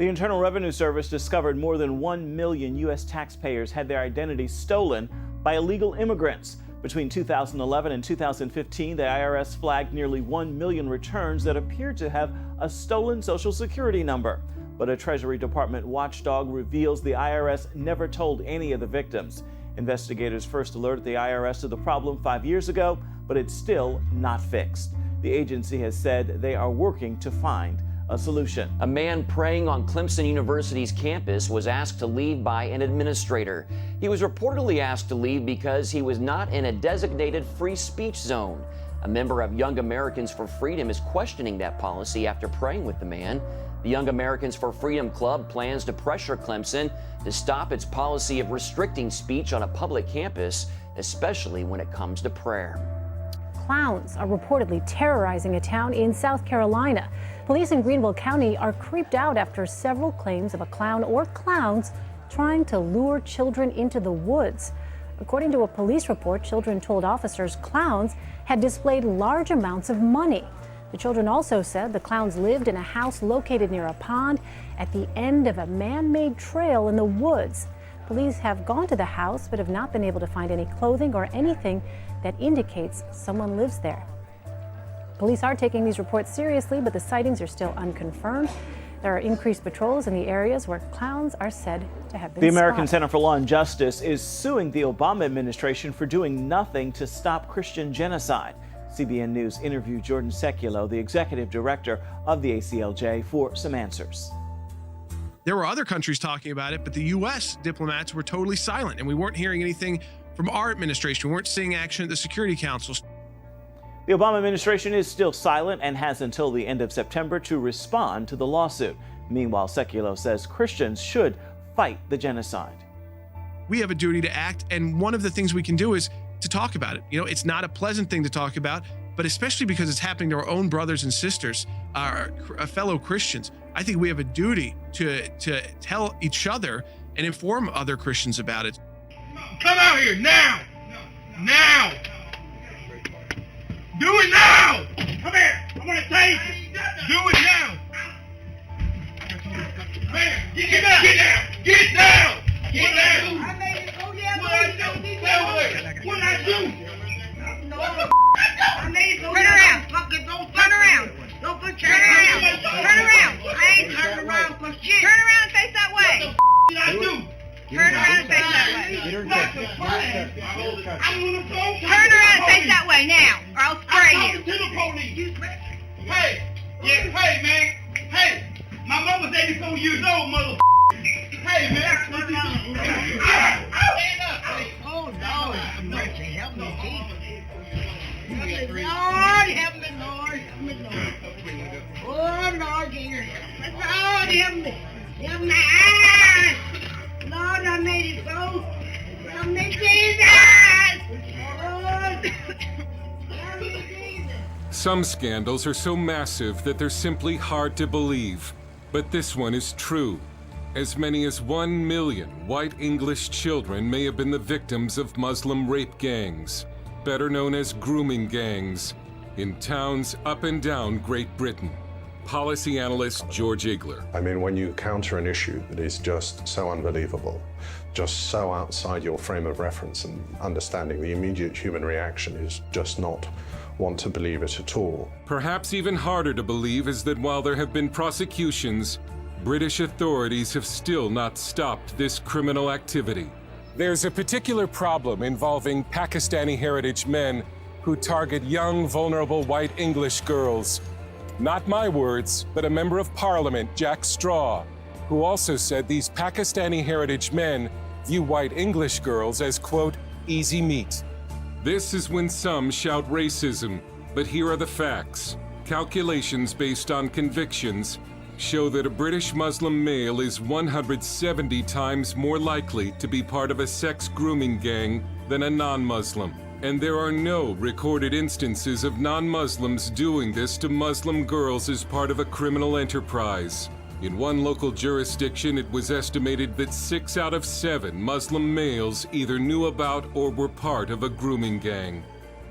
The Internal Revenue Service discovered more than 1 million U.S. taxpayers had their identities stolen by illegal immigrants. Between 2011 and 2015, the IRS flagged nearly 1 million returns that appeared to have a stolen Social Security number. But a Treasury Department watchdog reveals the IRS never told any of the victims. Investigators first alerted the IRS to the problem 5 years ago, but it's still not fixed. The agency has said they are working to find a solution. A man praying on Clemson University's campus was asked to leave by an administrator. He was reportedly asked to leave because he was not in a designated free speech zone. A member of Young Americans for Freedom is questioning that policy after praying with the man. The Young Americans for Freedom Club plans to pressure Clemson to stop its policy of restricting speech on a public campus, especially when it comes to prayer. Clowns are reportedly terrorizing a town in South Carolina. Police in Greenville County are creeped out after several claims of a clown or clowns trying to lure children into the woods. According to a police report, children told officers clowns had displayed large amounts of money. The children also said the clowns lived in a house located near a pond at the end of a man-made trail in the woods. Police have gone to the house but have not been able to find any clothing or anything that indicates someone lives there. Police are taking these reports seriously, but the sightings are still unconfirmed. There are increased patrols in the areas where clowns are said to have been The American spotted. Center for Law and Justice is suing the Obama administration for doing nothing to stop Christian genocide. CBN News interviewed Jordan Seculo, the executive director of the ACLJ, for some answers. There were other countries talking about it, but the U.S. diplomats were totally silent, and we weren't hearing anything from our administration. We weren't seeing action at the Security Council. The Obama administration is still silent and has until the end of September to respond to the lawsuit. Meanwhile, Seculo says Christians should fight the genocide. We have a duty to act, and one of the things we can do is to talk about it. You know, it's not a pleasant thing to talk about, but especially because it's happening to our own brothers and sisters, our fellow Christians. I think we have a duty to tell each other and inform other Christians about it. Come out here now! Now! Do it now! Come here! I want to taste it! Do it now! Man, get down! Get down! Get down! Get down! I made it. Oh yeah, what I do? I made it. Turn around! Turn around! Don't put your hand around! Turn around! I ain't turning around for shit! Turn around and face that way! What I do? Turn around and face that way. Turn around and face that way now, or I'll spray you. To the police. Hey, yeah, hey, man. Hey, my mama's 84 years old, mother. Hey, man. Oh, Lord, have mercy. Help me, Jesus. Lord, help me, Lord. Help me, Lord. Oh, Lord, dear. Lord, help me. Help me. Lord, I made it go. Help me, Jesus. Lord. Help me, Jesus. Some scandals are so massive that they're simply hard to believe. But this one is true. As many as 1 million white English children may have been the victims of Muslim rape gangs, better known as grooming gangs, in towns up and down Great Britain. Policy analyst George Igler. I mean, when you counter an issue that is just so unbelievable, just so outside your frame of reference and understanding, the immediate human reaction is just not want to believe it at all. Perhaps even harder to believe is that while there have been prosecutions, British authorities have still not stopped this criminal activity. There's a particular problem involving Pakistani heritage men who target young, vulnerable white English girls. Not my words, but a member of Parliament, Jack Straw, who also said these Pakistani heritage men view white English girls as, quote, easy meat. This is when some shout racism, but here are the facts. Calculations based on convictions show that a British Muslim male is 170 times more likely to be part of a sex grooming gang than a non-Muslim. And there are no recorded instances of non-Muslims doing this to Muslim girls as part of a criminal enterprise. In one local jurisdiction, it was estimated that 6 out of 7 Muslim males either knew about or were part of a grooming gang.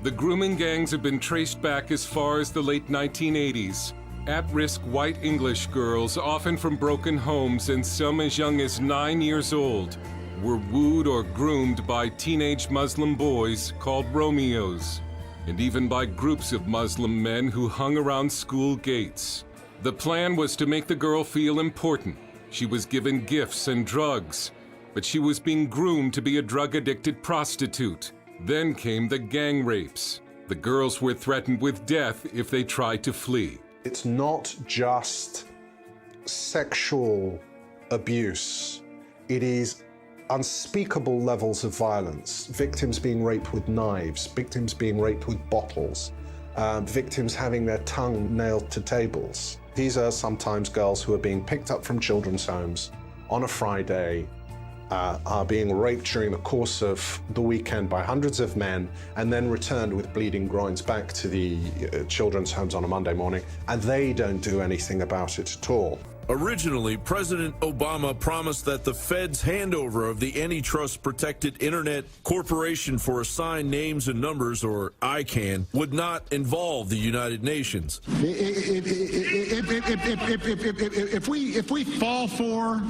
The grooming gangs have been traced back as far as the late 1980s. At-risk white English girls, often from broken homes and some as young as 9 years old, were wooed or groomed by teenage Muslim boys called Romeos, and even by groups of Muslim men who hung around school gates. The plan was to make the girl feel important. She was given gifts and drugs, but she was being groomed to be a drug-addicted prostitute. Then came the gang rapes. The girls were threatened with death if they tried to flee. It's not just sexual abuse. It is unspeakable levels of violence. Victims being raped with knives, victims being raped with bottles, victims having their tongue nailed to tables. These are sometimes girls who are being picked up from children's homes on a Friday, are being raped during the course of the weekend by hundreds of men, and then returned with bleeding groins back to the children's homes on a Monday morning, and they don't do anything about it at all. Originally, President Obama promised that the Fed's handover of the Antitrust-Protected Internet Corporation for Assigned Names and Numbers, or ICANN, would not involve the United Nations. If we fall for,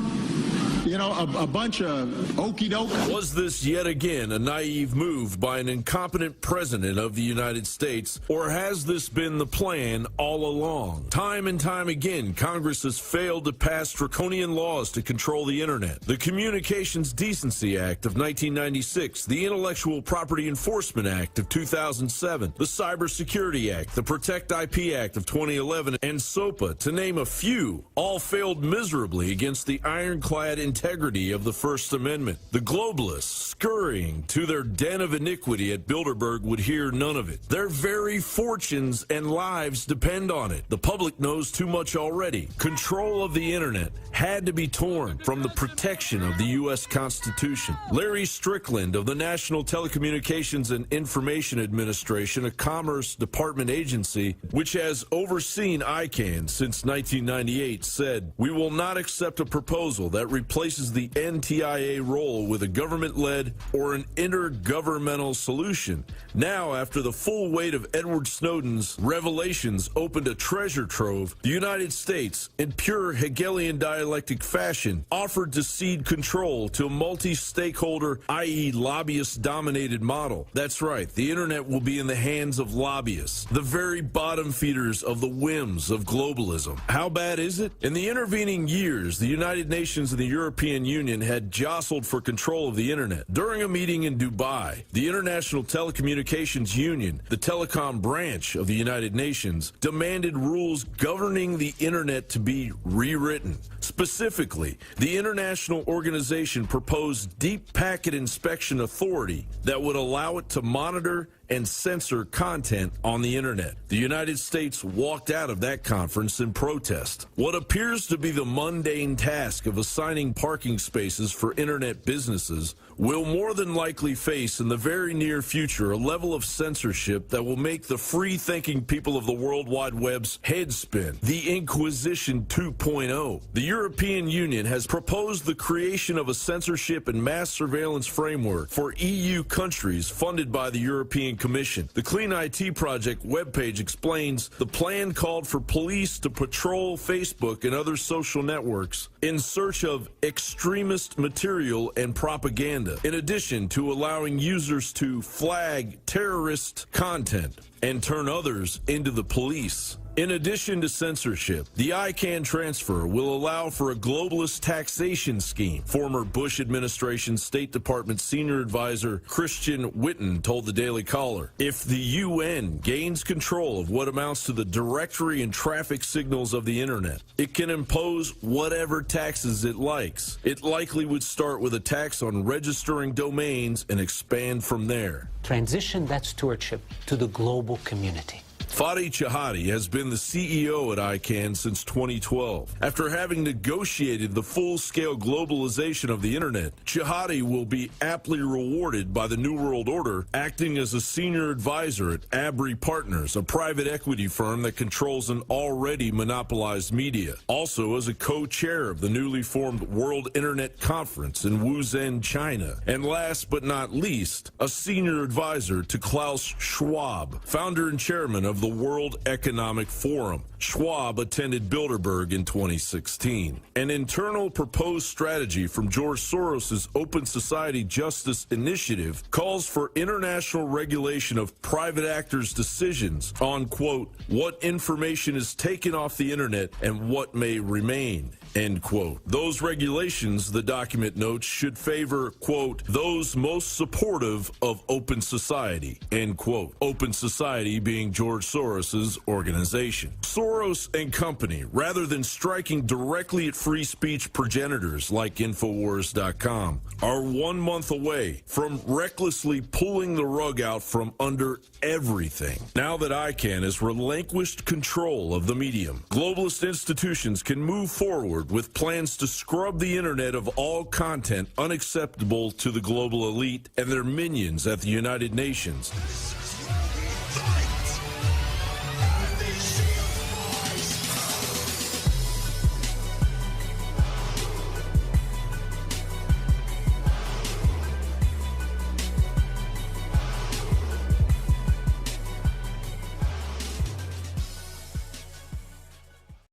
a bunch of okey-doke. Was this yet again a naive move by an incompetent president of the United States, or has this been the plan all along? Time and time again, Congress has failed to pass draconian laws to control the internet. The Communications Decency Act of 1996, the Intellectual Property Enforcement Act of 2007, the Cybersecurity Act, the Protect IP Act of 2011, and SOPA, to name a few, all failed miserably against the ironclad integrity of the First Amendment. The globalists, scurrying to their den of iniquity at Bilderberg, would hear none of it. Their very fortunes and lives depend on it. The public knows too much already. Control of the internet had to be torn from the protection of the U.S. Constitution. Larry Strickland of the National Telecommunications and Information Administration, a Commerce Department agency which has overseen ICANN since 1998, said, "We will not accept a proposal that replaces the NTIA role with a government-led or an intergovernmental solution. Now, after the full weight of Edward Snowden's revelations opened a treasure trove, the United States, in pure Hegelian dialectic fashion, offered to cede control to a multi-stakeholder, i.e. lobbyist-dominated model. That's right, the internet will be in the hands of lobbyists, the very bottom feeders of the whims of globalism. How bad is it? In the intervening years, the United Nations and the European Union had jostled for control of the internet. During a meeting in Dubai, the International Telecommunications Union, the telecom branch of the United Nations, demanded rules governing the internet to be rewritten. Specifically, the international organization proposed deep packet inspection authority that would allow it to monitor and censor content on the internet. The United States walked out of that conference in protest. What appears to be the mundane task of assigning parking spaces for internet businesses will more than likely face in the very near future a level of censorship that will make the free-thinking people of the World Wide Web's head spin. The Inquisition 2.0. The European Union has proposed the creation of a censorship and mass surveillance framework for EU countries funded by the European Commission. The Clean IT Project webpage explains the plan called for police to patrol Facebook and other social networks in search of extremist material and propaganda, in addition to allowing users to flag terrorist content and turn others into the police. In addition to censorship, the ICANN transfer will allow for a globalist taxation scheme. Former Bush administration State Department senior advisor Christian Witten told the Daily Caller, if the UN gains control of what amounts to the directory and traffic signals of the internet, it can impose whatever taxes it likes. It likely would start with a tax on registering domains and expand from there. Transition that stewardship to the global community. Fadi Chahadi has been the CEO at ICANN since 2012. After having negotiated the full-scale globalization of the internet, Chahadi will be aptly rewarded by the New World Order, acting as a senior advisor at Abry Partners, a private equity firm that controls an already monopolized media. Also as a co-chair of the newly formed World Internet Conference in Wuzhen, China. And last but not least, a senior advisor to Klaus Schwab, founder and chairman of of the World Economic Forum. Schwab attended Bilderberg in 2016. An internal proposed strategy from George Soros's Open Society Justice Initiative calls for international regulation of private actors' decisions on, quote, what information is taken off the internet and what may remain, end quote. Those regulations, the document notes, should favor, quote, those most supportive of open society, end quote. Open Society being George Soros's organization. Soros and company, rather than striking directly at free speech progenitors like Infowars.com, are 1 month away from recklessly pulling the rug out from under everything. Now that ICANN has relinquished control of the medium, globalist institutions can move forward with plans to scrub the internet of all content unacceptable to the global elite and their minions at the United Nations.